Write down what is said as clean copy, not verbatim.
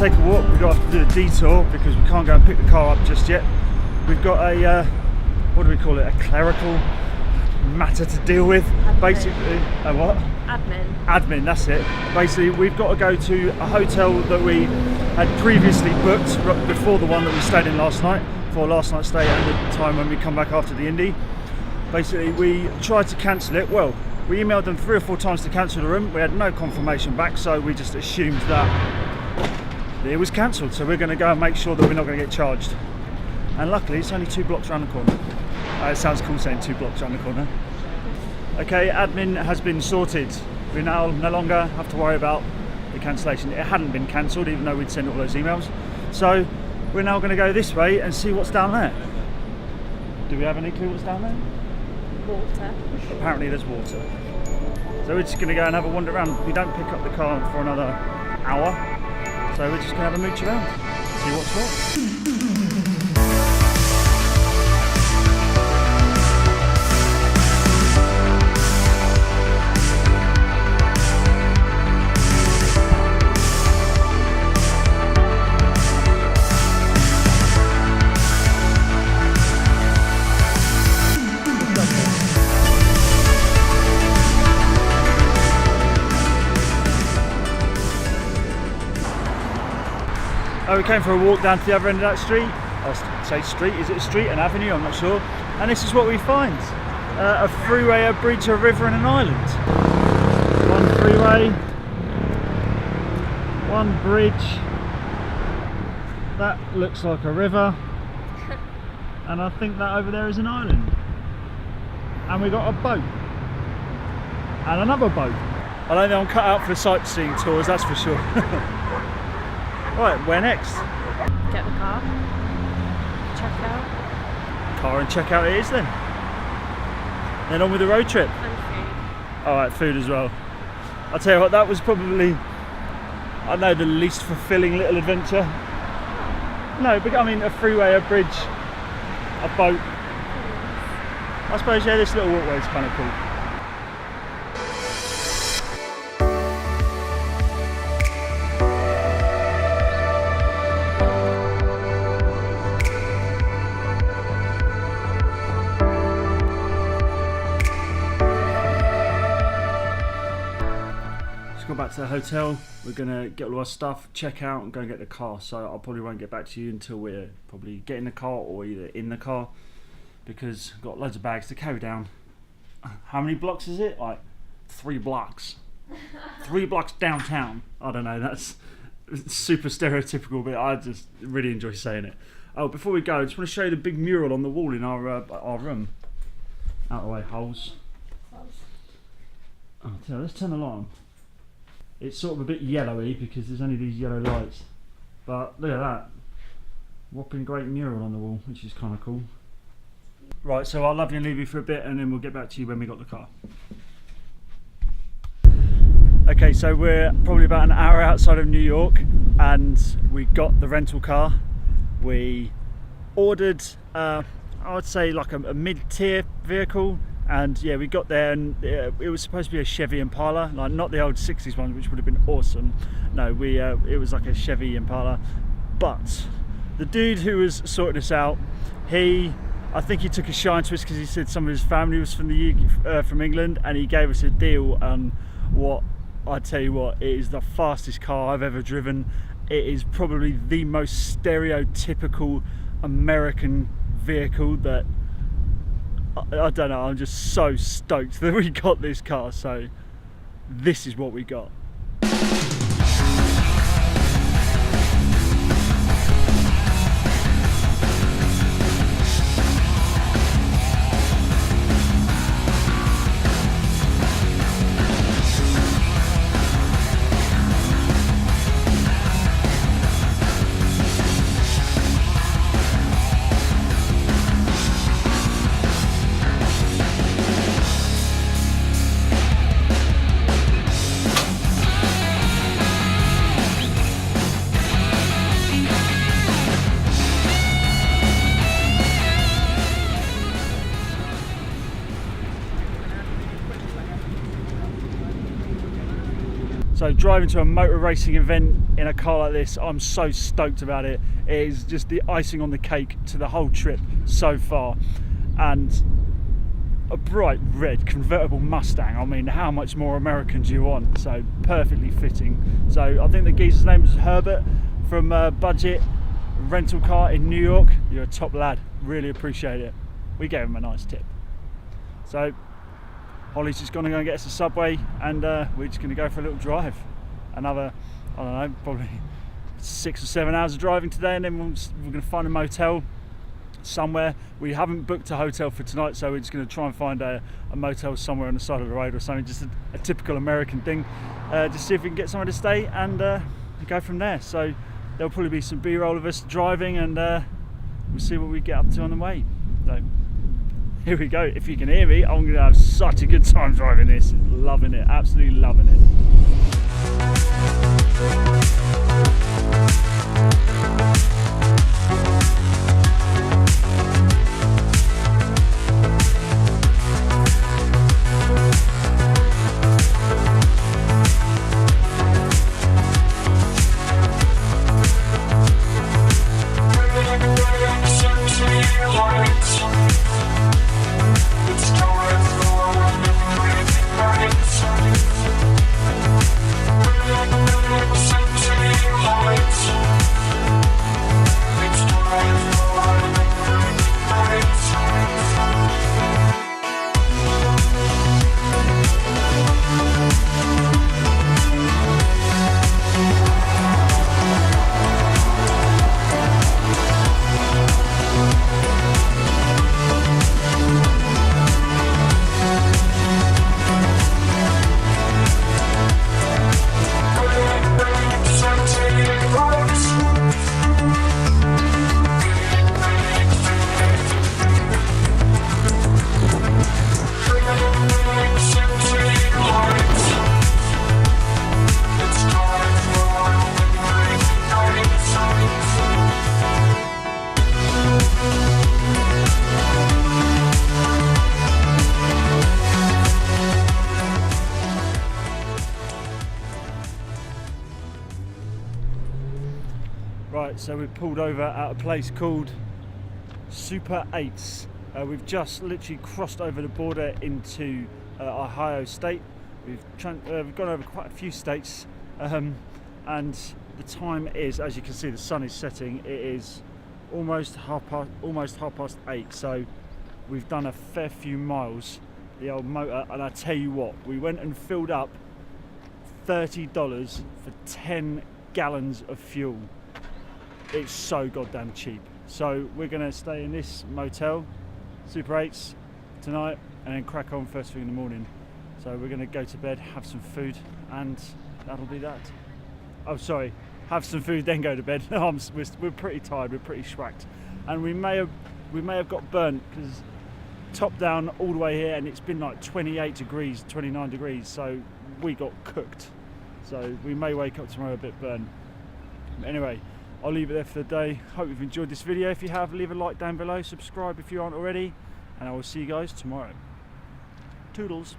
take a walk. We've got to do a detour because we can't go and pick the car up just yet. We've got a, what do we call it, a clerical matter to deal with. Admin. Basically, a what? Admin, that's it. Basically, we've got to go to a hotel that we had previously booked before the one that we stayed in last night, for last night's stay and the time when we come back after the Indy. Basically, we tried to cancel it. Well, we emailed them 3 or 4 times to cancel the room. We had no confirmation back, so we just assumed that it was cancelled. So we're going to go and make sure that we're not going to get charged. And luckily, it's only 2 blocks around the corner. It sounds cool saying 2 blocks around the corner. Okay, admin has been sorted. We now no longer have to worry about the cancellation. It hadn't been cancelled, even though we'd sent all those emails. So we're now going to go this way and see what's down there. Do we have any clue what's down there? Water. Apparently there's water. So we're just going to go and have a wander around. We don't pick up the car for another hour. So we're just going to have a mooch around, see what's what. We came for a walk down to the other end of that street. I'll say street, is it a street, an avenue? I'm not sure. And this is what we find. A freeway, a bridge, a river and an island. One freeway, one bridge. That looks like a river. And I think that over there is an island. And we got a boat. And another boat. I don't think I'm cut out for the sightseeing tours, that's for sure. Right, where next? Get the car. Check out. Car and check out it is then. Then on with the road trip. And food. Alright, food as well. I'll tell you what, that was probably, I know, the least fulfilling little adventure. No, but I mean a freeway, a bridge, a boat. I suppose, yeah, this little walkway is kind of cool. Back to the hotel. We're gonna get all our stuff, check out and go and get the car, so I probably won't get back to you until we're probably getting the car or either in the car, because I've got loads of bags to carry down. How many blocks is it? Like 3 blocks. 3 blocks downtown. I don't know, that's super stereotypical, but I just really enjoy saying it. Oh, before we go, I just want to show you the big mural on the wall in our room. Out of the way, holes. Oh, let's turn the light on. It's sort of a bit yellowy because there's only these yellow lights. But look at that. Whopping great mural on the wall, which is kind of cool. Right, so I'll love you and leave you for a bit and then we'll get back to you when we got the car. Okay, so we're probably about an hour outside of New York and we got the rental car. We ordered, I would say like a mid-tier vehicle. And yeah, we got there and it was supposed to be a Chevy Impala, like not the old 60s ones, which would have been awesome. No, it was like a Chevy Impala. But the dude who was sorting us out, I think he took a shine to us because he said some of his family was from England, and he gave us a deal on what, I tell you what, it is the fastest car I've ever driven. It is probably the most stereotypical American vehicle that, I don't know, I'm just so stoked that we got this car, so this is what we got. So driving to a motor racing event in a car like this, I'm so stoked about it. It is just the icing on the cake to the whole trip so far. And a bright red convertible Mustang, I mean, how much more American do you want? So perfectly fitting. So I think the geezer's name is Herbert from Budget Rental Car in New York. You're a top lad, really appreciate it. We gave him a nice tip. So Holly's just going to go and get us a Subway, and we're just going to go for a little drive. Another, I don't know, probably 6 or 7 hours of driving today, and then we're going to find a motel somewhere. We haven't booked a hotel for tonight, so we're just going to try and find a motel somewhere on the side of the road or something, just a typical American thing. Just see if we can get somewhere to stay and go from there. So there'll probably be some B-roll of us driving, and we'll see what we get up to on the way. So here we go. If you can hear me, I'm going to have such a good time driving this. Loving it, absolutely loving it. Right, so we've pulled over at a place called Super 8's. We've just literally crossed over the border into Ohio State. We've gone over quite a few states, and the time is, as you can see, the sun is setting. It is almost half past 8. So we've done a fair few miles, the old motor, and I tell you what, we went and filled up $30 for 10 gallons of fuel. It's so goddamn cheap. So we're gonna stay in this motel, Super 8's, tonight, and then crack on first thing in the morning. So we're gonna go to bed, have some food, and that'll be that. Oh, sorry, have some food, then go to bed. We're pretty tired, we're pretty schwacked, and we may have got burnt because top down all the way here, and it's been like 28 degrees, 29 degrees. So we got cooked. So we may wake up tomorrow a bit burnt. Anyway, I'll leave it there for the day. Hope you've enjoyed this video. If you have, leave a like down below, subscribe if you aren't already, and I will see you guys tomorrow. Toodles.